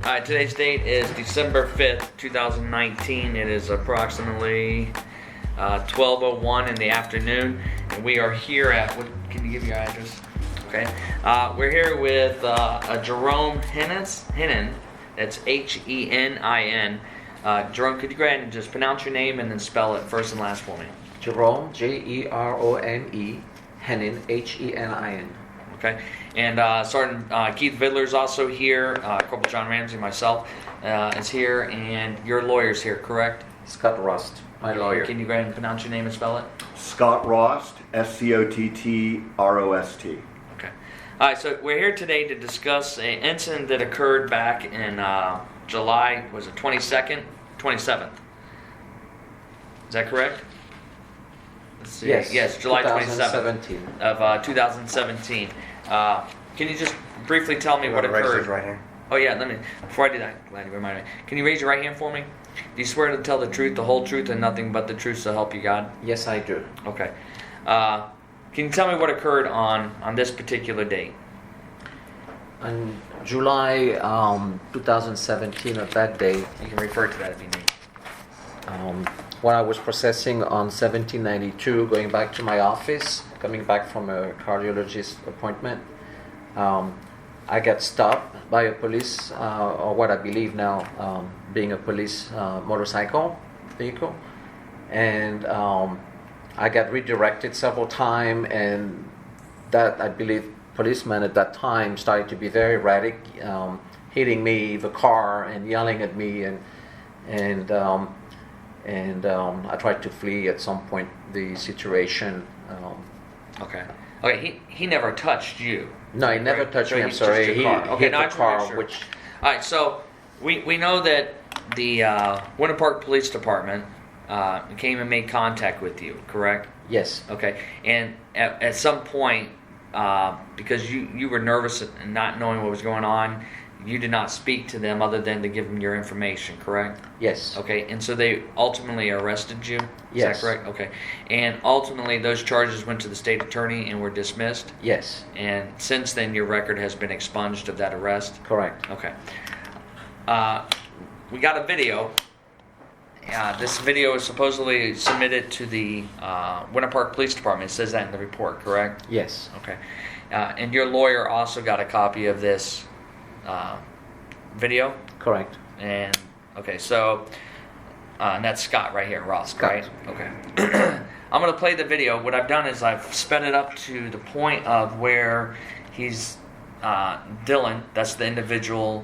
Today's date is December 5th, 2019. It is approximately 12:01 in the afternoon, and we are here at, can you give your address? Okay. We're here with Jerome Henin. That's Henin. Jerome, could you go ahead and just pronounce your name and then spell it first and last for me? Jerome, Jerone, Henin, Henin. Okay. And Sergeant Keith Vidler is also here. Corporal John Ramsey, myself, is here, and your lawyer's here, correct? Scott Rost, my lawyer. Can you go ahead and pronounce your name and spell it? Scott Rost, Scottrost. Okay. All right, so we're here today to discuss an incident that occurred back in July, was it 22nd? 27th. Is that correct? Let's see. Yes, July 2017. 27th of 2017. Can you just briefly tell me what occurred? Right here. Oh yeah, before I do that, glad you reminded me. Can you raise your right hand for me? Do you swear to tell the truth, the whole truth, and nothing but the truth, so help you God? Yes, I do. Okay. Can you tell me what occurred on this particular date? On July 2017, at that day, You can refer to that if you need. when I was processing on 1792, going back to my office, coming back from a cardiologist appointment, I got stopped by a police, or what I believe now being a police motorcycle vehicle, and I got redirected several times, and that, I believe, policeman at that time started to be very erratic, hitting me, the car, and yelling at me, and I tried to flee at some point the situation. Okay. Okay. He never touched you. No, he never touched me. I'm Just sorry. your He car. Okay, hit now I the just wanna car, make sure. which All right. So we know that the Winter Park Police Department came and made contact with you, correct? yes, Okay. And at some point, because you were nervous and not knowing what was going on, you did not speak to them other than to give them your information, correct? yes, Okay, and so they ultimately arrested you? Is Yes. that correct? Okay. And ultimately those charges went to the state attorney and were dismissed? yes, And since then your record has been expunged of that arrest? correct. Okay. We got a video. This video is supposedly submitted to the Winter Park Police Department. It says that in the report, correct? Yes, Okay. And your lawyer also got a copy of this video? correct. And okay, so and that's Scott right here, Ross, Scott. right? Okay. I'm gonna play the video. What I've done is I've sped it up to the point of where he's Dylan. That's the individual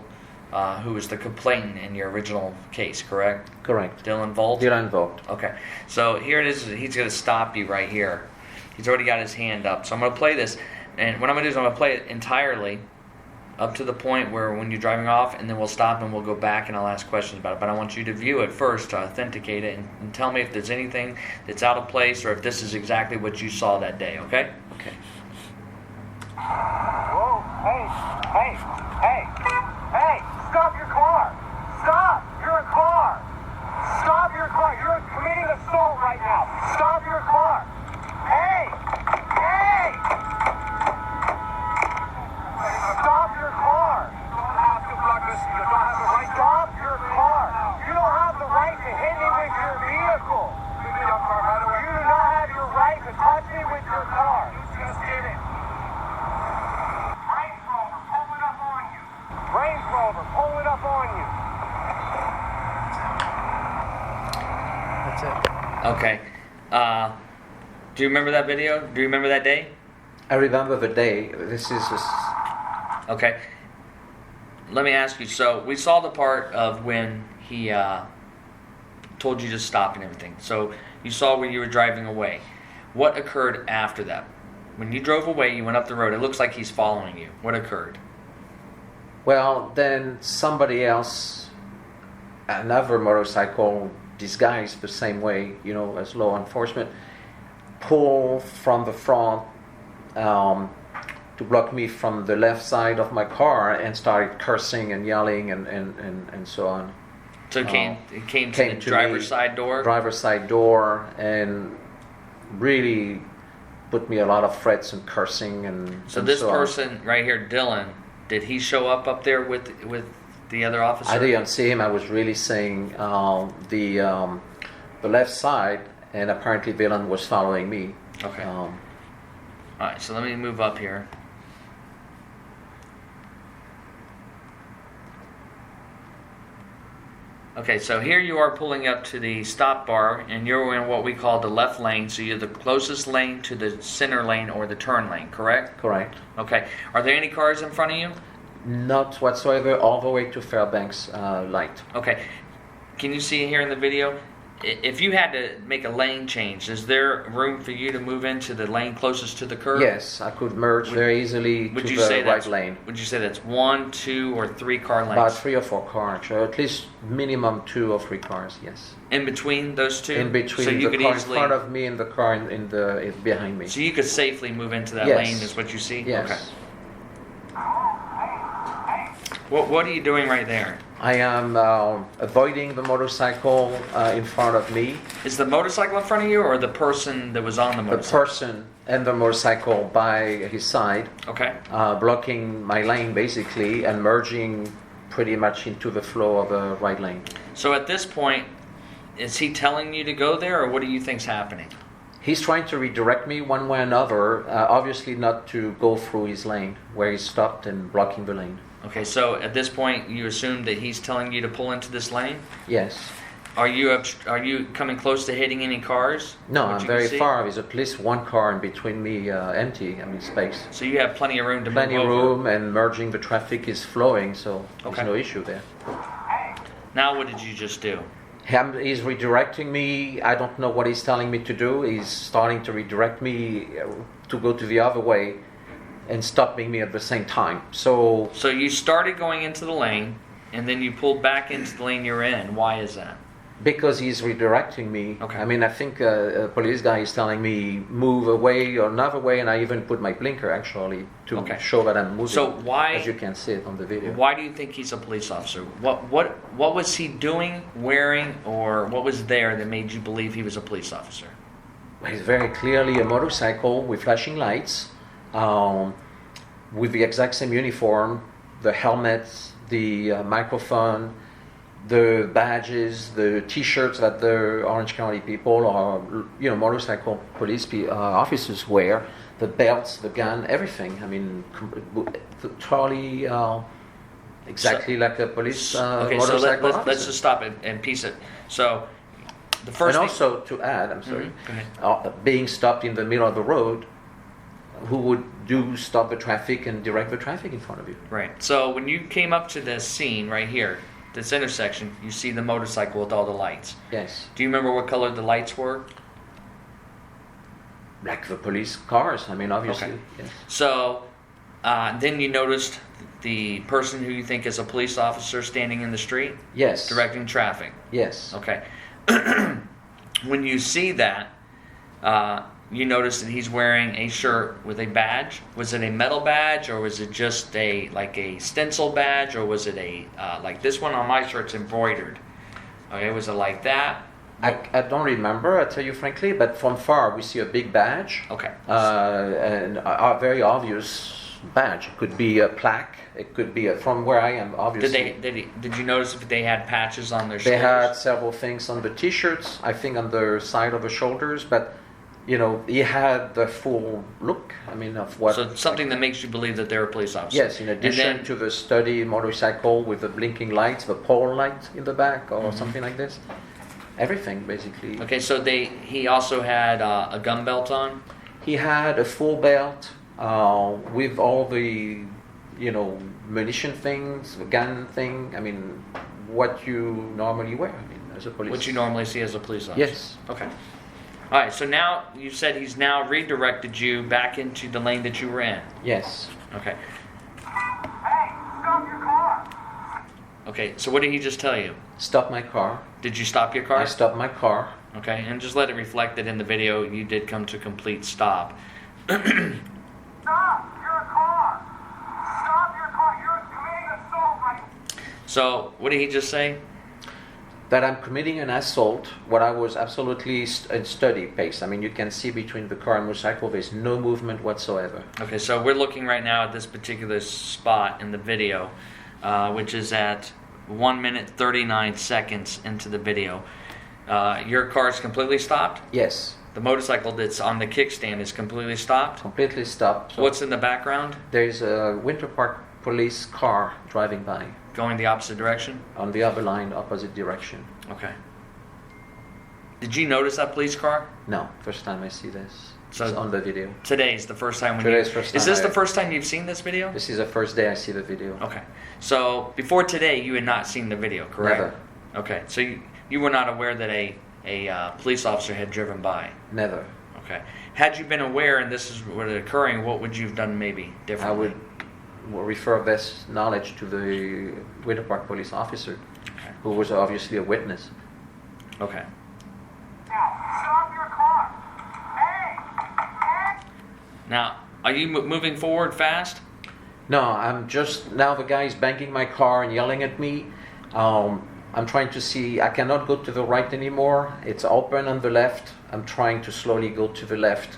who was the complainant in your original case, correct? Correct. Dylan Vogt. Dylan Vogt. Okay. So here it is. He's gonna stop you right here. He's already got his hand up. So I'm gonna play this, and what I'm gonna do is I'm gonna play it entirely, up to the point where when you're driving off, and then we'll stop and we'll go back and I'll ask questions about it. But I want you to view it first to authenticate it and tell me if there's anything that's out of place or if this is exactly what you saw that day, okay? Okay. Whoa, hey, stop your car. Stop your car. Stop your car. You're committing assault right now. Stop your car. Hey. Stop your car. You don't have to block this. You don't have the right. Stop your car. You don't have the right to hit me with your vehicle. You do not have your right to touch me with your car. You just did it. Range Rover pulling up on you. Range Rover pulling up on you. That's it. Okay. Do you remember that video? Do you remember that day? I remember the day. This is just, Okay. Let me ask you, so we saw the part of when he told you to stop and everything. So you saw when you were driving away. What occurred after that? When you drove away, you went up the road. It looks like he's following you. What occurred? well, then somebody else, another motorcycle disguised the same way, as law enforcement, pull from the front to block me from the left side of my car and started cursing and yelling and so on. So it came to the driver's side door? Driver's side door, and really put me a lot of threats and cursing and So and this on. person right here, Dylan, did he show up there with the other officer? I didn't see him. I was really saying the left side, and apparently Villain was following me. Okay. All right, so let me move up here. Okay, so here you are pulling up to the stop bar, and you're in what we call the left lane, so you're the closest lane to the center lane or the turn lane, correct? Correct. Okay. Are there any cars in front of you? Not whatsoever, all the way to Fairbanks light. Okay. Can you see here in the video? If you had to make a lane change, is there room for you to move into the lane closest to the curb? Yes, I could merge very easily to the right lane. Would you say that's 1, 2, or 3 car lanes? About 3 or 4 cars, or at least minimum 2 or 3 cars. Yes. In between those two? In between so you the could car easily, in front of me and the car behind me. So you could safely move into that Yes. lane, is what you see? Yes. Okay. What are you doing right there? I am avoiding the motorcycle in front of me. Is the motorcycle in front of you, or the person that was on the The motorcycle? person and the motorcycle by his side, Okay. blocking my lane basically and merging pretty much into the flow of the right lane. So at this point, is he telling you to go there, or what do you think's happening? He's trying to redirect me one way or another, obviously not to go through his lane where he stopped and blocking the lane. Okay, so at this point, you assume that he's telling you to pull into this lane? Yes. Are you coming close to hitting any cars? No, What I'm you very can see? far. There's at least 1 car in between me, empty, space. So you have plenty of room to Plenty move over. room, and merging the traffic is flowing, so Okay. there's no issue there. Now what did you just do? He's redirecting me. I don't know what he's telling me to do. He's starting to redirect me to go to the other way and stopping me at the same time. So So you started going into the lane, and then you pulled back into the lane you're in. Why is that? because he's redirecting me, Okay. I mean, I think a police guy is telling me move away or another way, and I even put my blinker actually to Okay. show that I'm moving. So why- as you can see it on the video. Why do you think he's a police officer? What was he doing, wearing, or what was there that made you believe he was a police officer? He's very clearly a motorcycle with flashing lights, with the exact same uniform, the helmet, the microphone, the badges, the T-shirts that the Orange County people or motorcycle police officers wear, the belts, the gun, everything. I mean, totally exactly like a police Okay, so motorcycle let's officer. just stop and piece it. So the first And thing- also to add, I'm sorry, Mhm, go ahead. being stopped in the middle of the road, who would stop the traffic and direct the traffic in front of you? Right. So when you came up to this scene right here, this intersection, you see the motorcycle with all the lights. Yes, Do you remember what color the lights were? like the police cars. I mean, obviously. Okay. Yes. So then you noticed the person who you think is a police officer standing in the street Yes. directing traffic. Yes. Okay. When you see that, you notice that he's wearing a shirt with a badge. Was it a metal badge, or was it just a stencil badge, or was it a like this one on my shirt's embroidered? Okay, was it like that? I don't remember, I tell you frankly, but from far we see a big badge. Okay. And a very obvious badge. It could be a plaque. It could be from where I am, obviously. Did you notice if they had patches on their They shoulders? had several things on the T-shirts, I think on the side of the shoulders, but he had the full look. I mean, of what. So something that makes you believe that they're a police officer. Yes, in addition to the study motorcycle with the blinking lights, the pole light in the back, or something like this. Everything basically. Okay, so he also had a gun belt on. He had a full belt with all the, munition things, the gun thing. I mean, what you normally wear. I mean, as a police. What you normally see as a police officer. Yes. Okay. All right. So now you said he's now redirected you back into the lane that you were in. Yes. Okay. Hey, stop your car! Okay. So what did he just tell you? Stop my car. Did you stop your car? I stopped my car. Okay. And just let it reflect that in the video you did come to a complete stop. Stop your car! Stop your car! You're committing assault right now. So what did he just say? That I'm committing an assault, what I was absolutely in study pace. I mean, you can see between the car and motorcycle, there's no movement whatsoever. Okay. So we're looking right now at this particular spot in the video. which is at 1 minute 39 seconds into the video. Your car is completely stopped? Yes, The motorcycle that's on the kickstand is completely stopped? completely stopped. So What's in the background? there's a Winter Park police car driving by Going the opposite direction? on the other line, opposite direction. Okay. Did you notice that police car? No, first time I see this. So- It's on the video. Today's the first time when Today's you... first Is time this the I- first time you've seen this video? This is the first day I see the video. Okay. So before today, you had not seen the video, correct? Never. Okay. So you were not aware that a police officer had driven by. Never. Okay. Had you been aware and this is what was occurring, what would you have done maybe I differently? would refer this knowledge to the Winter Park police officer, Okay. who was obviously a witness. Okay. Now, stop your car. Hey! Hey! Now, are you moving forward fast? No, I'm just, now the guy is banging my car and yelling at me. I'm trying to see, I cannot go to the right anymore. It's open on the left. I'm trying to slowly go to the left.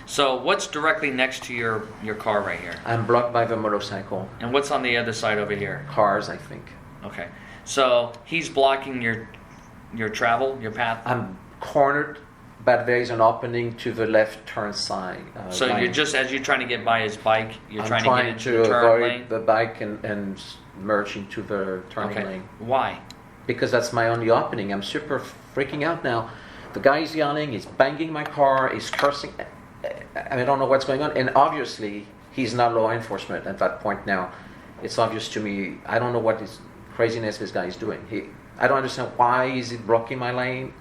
So what's directly next to your car right here? I'm blocked by the motorcycle. And what's on the other side over here? Cars, I think. Okay. So he's blocking your travel, your path. I'm cornered, but there is an opening to the left turn side. So line. you're just, as you're trying to get by his bike, you're I'm trying to get into to the turn avoid lane? the bike and merge into the turning Okay. lane. Why? Because that's my only opening. I'm super freaking out now. The guy is yelling, he's banging my car, he's cursing. I don't know what's going on. And obviously, he's not law enforcement at that point now. It's obvious to me. I don't know what this craziness this guy is doing. I don't understand why is he blocking my lane.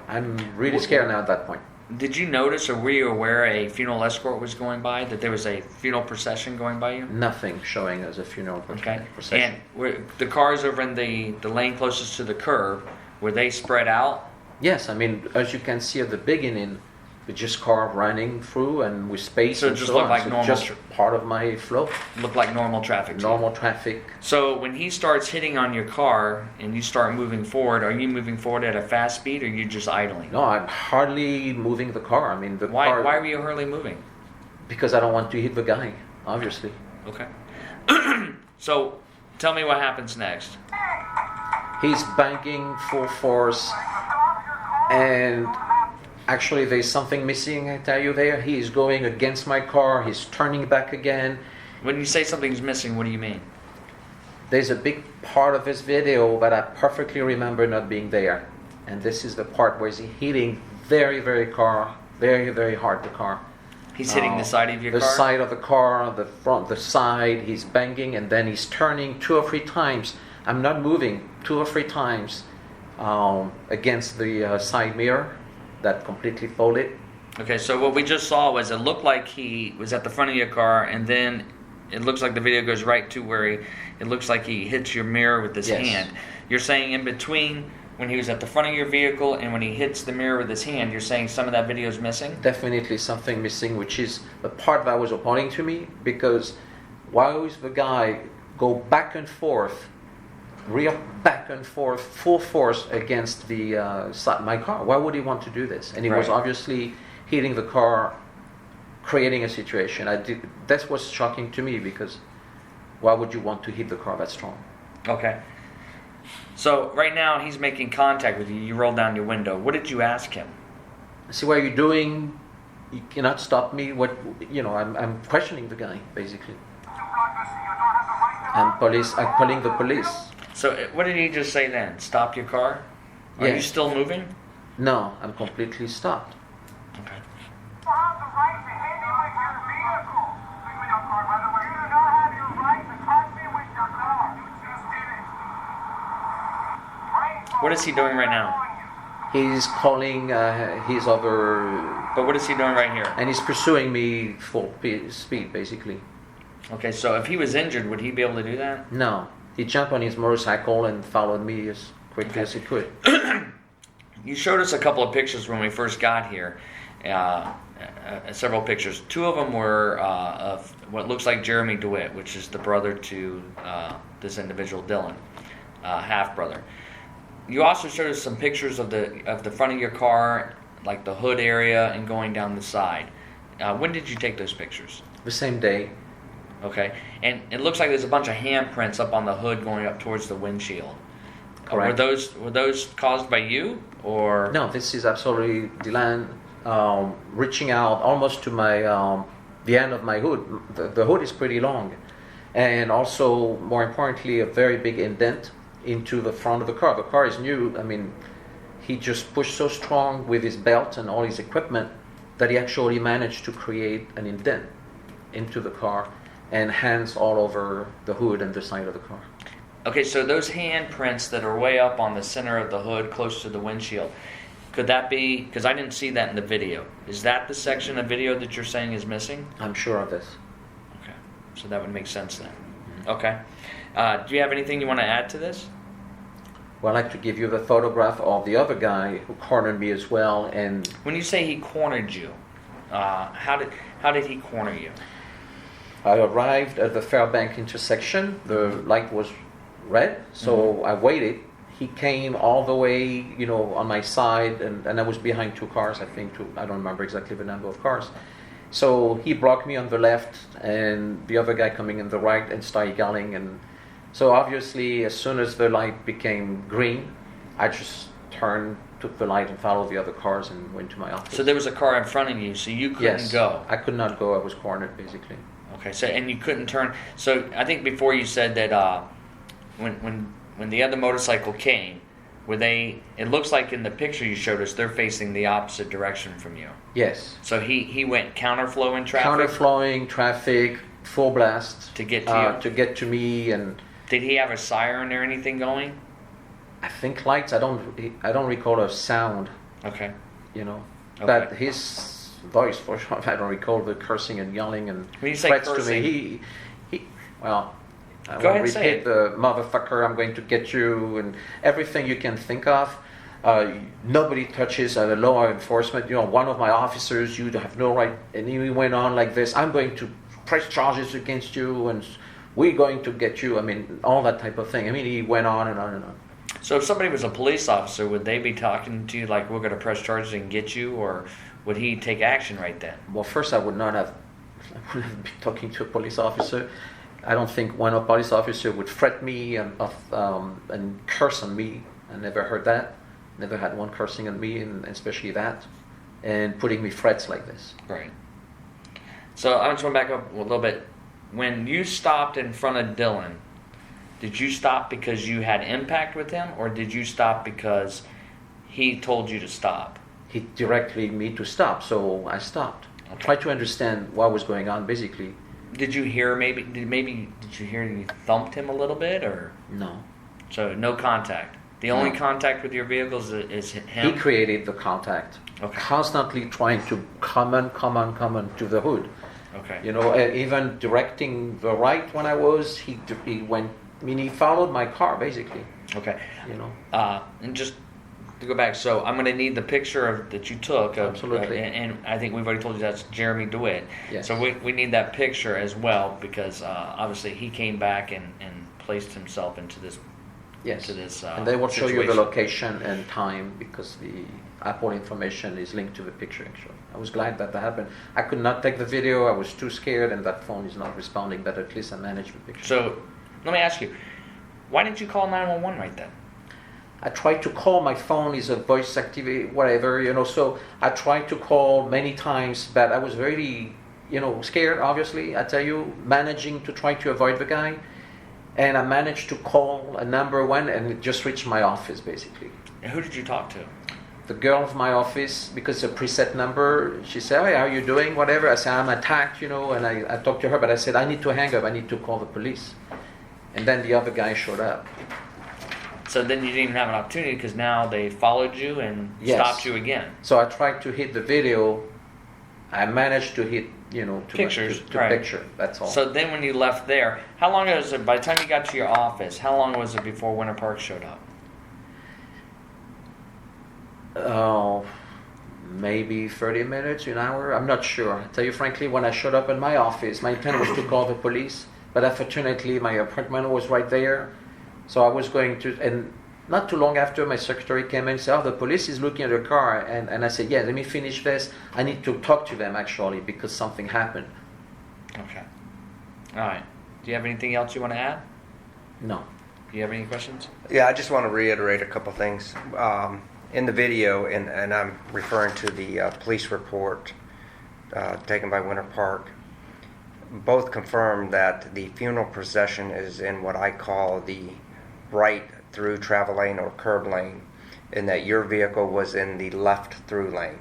I'm really scared now at that point. Did you notice or were you aware a funeral escort was going by? That there was a funeral procession going by you? Nothing showing as a funeral Okay. procession. And the cars over in the lane closest to the curb, were they spread out? Yes, I mean, as you can see at the beginning, with just car running through and with space So it and just so looked on. like So normal just part of my flow. Looked like normal traffic to you? Normal traffic. So when he starts hitting on your car and you start moving forward, are you moving forward at a fast speed or are you just idling? No, I'm hardly moving the car. I mean, the Why car... were you hardly moving? Because I don't want to hit the guy, obviously. Okay. So tell me what happens next. He's banging full force, and actually there's something missing, I tell you there. He is going against my car, he's turning back again. When you say something's missing, what do you mean? There's a big part of this video that I perfectly remember not being there. And this is the part where he's hitting very, very hard the car. He's hitting the side of your the car? side of the car, the front, the side. He's banging, and then he's turning 2 or 3 times. I'm not moving 2 or 3 times against the side mirror that completely folded. Okay, so what we just saw was it looked like he was at the front of your car, and then it looks like the video goes right to where it looks like he hits your mirror with his Yes. hand. You're saying in between when he was at the front of your vehicle and when he hits the mirror with his hand, you're saying some of that video is missing? Definitely something missing, which is the part that was opposing to me, because why was the guy go back and forth, real back and forth, full force against the my car? Why would he want to do this? And he was Right. obviously hitting the car, creating a situation. That was shocking to me, because why would you want to hit the car that strong? Okay. So right now he's making contact with you. You roll down your window. What did you ask him? See what you're doing. You cannot stop me. I'm questioning the guy basically. I'm calling the police. So what did he just say then? Stop your car? Are Yeah. you still moving? No, I'm completely stopped. Okay. You have the right to hit me with your vehicle. With your car, by the way. You do not have your right to touch me with your car. Just kidding. What is he doing right now? He's calling his other, But what is he doing right here? and he's pursuing me full speed basically. Okay, so if he was injured, would he be able to do that? No, he jumped on his motorcycle and followed me as quickly as he could. You showed us a couple of pictures when we first got here, several pictures. 2 of them were of what looks like Jeremy Dewitte, which is the brother to this individual, Dylan, half-brother. You also showed us some pictures of the front of your car, like the hood area and going down the side. When did you take those pictures? The same day. Okay, and it looks like there's a bunch of handprints up on the hood going up towards the windshield. Correct. Were those caused by you, or No, this is absolutely Dylan reaching out almost to my the end of my hood. The hood is pretty long, and also more importantly, a very big indent into the front of the car. The car is new. I mean, he just pushed so strong with his belt and all his equipment that he actually managed to create an indent into the car and hands all over the hood and the side of the car. Okay, so those handprints that are way up on the center of the hood, close to the windshield, could that be, because I didn't see that in the video, is that the section of video that you're saying is missing? I'm sure of this. Okay, so that would make sense then. Okay. Do you have anything you want to add to this? Well, I'd like to give you the photograph of the other guy who cornered me as well. And When you say he cornered you, how did he corner you? I arrived at the Fairbank intersection. The light was red, so I waited. He came all the way, on my side, and I was behind two cars, I think. I don't remember exactly the number of cars. So he blocked me on the left, and the other guy coming in the right, and started yelling. And so obviously, as soon as the light became green, I just turned, took the light, and followed the other cars, and went to my office. So there was a car in front of you, so you couldn't Yes, go. I could not go. I was cornered, basically. Okay, so and you couldn't turn. So I think before you said that when the other motorcycle came, were they? It looks like in the picture you showed us, they're facing the opposite direction from you. Yes. So he went counterflow in traffic. Counterflowing traffic, full blast To get to you? to get to me, and Did he have a siren or anything going? I think lights. I don't recall a sound, Okay. Okay. but his voice for sure. I don't recall the cursing and yelling and When you say threats cursing- to me. Well, I Go will ahead and say repeat it. the motherfucker. I'm going to get you, and everything you can think of. Nobody touches law enforcement. One of my officers, you have no right. And he went on like this. I'm going to press charges against you, and we're going to get you. I mean, all that type of thing. I mean, he went on and on and on. So if somebody was a police officer, would they be talking to you like, we're going to press charges and get you, or would he take action right then? Well, first, I wouldn't have been talking to a police officer. I don't think one police officer would threat me and curse on me. I never heard that. Never had one cursing on me, and especially that, and putting me threats like this. Right. So I just want to back up a little bit. When you stopped in front of Dylan, did you stop because you had impact with him, or did you stop because he told you to stop? He directed me to stop, so I stopped. I Okay. tried to understand what was going on, basically. Did you hear did you hear you thumped him a little bit, or No. so no contact? The only No. contact with your vehicles is him. He created the contact, Okay. constantly trying to come on to the hood. Okay. Even directing the right when I was, he went. I mean, he followed my car basically. Okay. You know. And just to go back, so I'm going to need the picture that you took. Absolutely. And I think we've already told you that's Jeremy Dewitte. Yes. So we need that picture as well, because obviously he came back and placed himself into this. Yes. To this. And they will show you the situation. location and time because the Apple information is linked to the picture. Actually, I was glad that happened. I could not take the video. I was too scared, and that phone is not responding. But at least I managed the picture. So let me ask you, why didn't you call 911 right then? I tried to call. My phone is a voice activate, whatever. So I tried to call many times, but I was very, scared. Obviously, I tell you, managing to try to avoid the guy. And I managed to call a number one, and it just reached my office, basically. And who did you talk to? The girl of my office, because it's a preset number, she said, "Hey, how are you doing?" Whatever. I said, "I'm attacked," and I talked to her, but I said, "I need to hang up. I need to call the police." And then the other guy showed up. So then you didn't even have an opportunity because now they followed you and Yes. stopped you again. So I tried to hit the video. I managed to hit, to Pictures, to right. picture. That's all. So then when you left there, how long was it, by the time you got to your office, how long was it before Winter Park showed up? Maybe 30 minutes, an hour. I'm not sure. I tell you frankly, when I showed up in my office, my intent was to call the police, but unfortunately my apartment was right there. So I was going to, and not too long after, my secretary came in and said, "Oh, the police is looking at your car." And I said, "Yeah, let me finish this. I need to talk to them actually because something happened." Okay. All right. Do you have anything else you want to add? No. Do you have any questions? Yeah, I just want to reiterate a couple things. In the video, and I'm referring to the police report taken by Winter Park, both confirm that the funeral procession is in what I call the right through travel lane or curb lane, and that your vehicle was in the left through lane.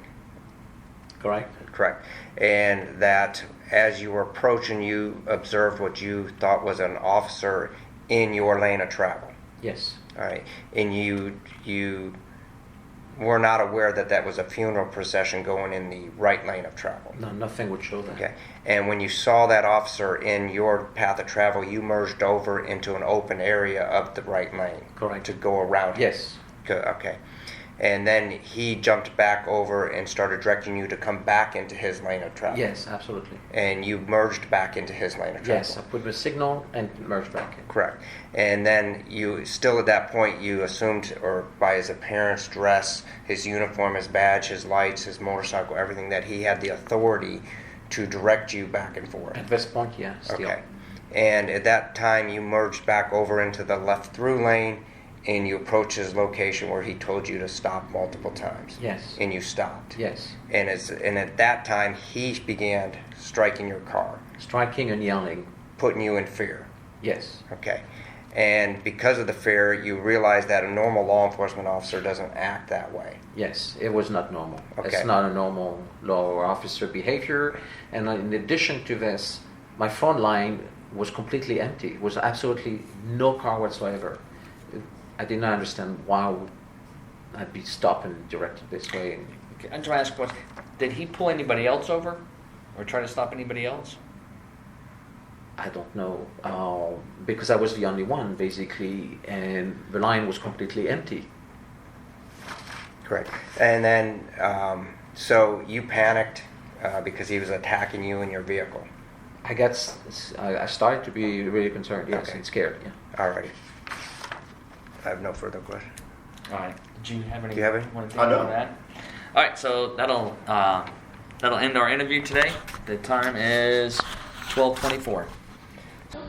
Correct? Correct. And that as you were approaching, you observed what you thought was an officer in your lane of travel. Yes. All right. And you were not aware that that was a funeral procession going in the right lane of travel. No, nothing would show that. Okay. And when you saw that officer in your path of travel, you merged over into an open area of the right lane. Correct. To go around him. Yes. Okay. And then he jumped back over and started directing you to come back into his lane of travel. Yes, absolutely. And you merged back into his lane of travel. Yes, I put the signal and merged back in. Correct. And then you still at that point you assumed, or by his appearance, dress, his uniform, his badge, his lights, his motorcycle, everything, that he had the authority to direct you back and forth. At this point, yeah, still. Okay. And at that time you merged back over into the left through lane, and you approached his location where he told you to stop multiple times. Yes. And you stopped. Yes. And at that time he began striking your car, Striking and yelling. putting you in fear. Yes. Okay. And because of the fear, you realize that a normal law enforcement officer doesn't act that way. Yes, it was not normal. Okay. It's not a normal law officer behavior. And in addition to this, my front line was completely empty. It was absolutely no car whatsoever. I did not understand why I'd be stopped and directed this way. Okay, I'm trying to ask what. Did he pull anybody else over, or try to stop anybody else? I don't know, because I was the only one basically, and the line was completely empty. Correct. And then, so you panicked because he was attacking you in your vehicle. I started to be really concerned, yes, Okay. and scared. Yeah. Alrighty. I have no further questions. All right. Did you have any? Do you have any? Want to No. on that? All right. So that'll end our interview today. The time is 12:24.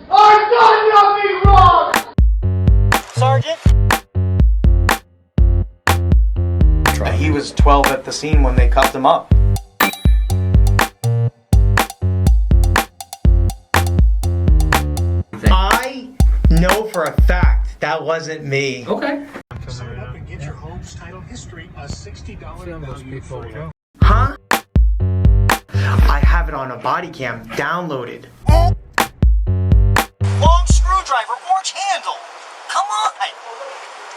I've done nothing wrong! Sergeant? He was 12 at the scene when they cuffed him up. I know for a fact that wasn't me. Okay. Sign up and get your home's title history, a $60 value for you. Huh? I have it on a body cam downloaded.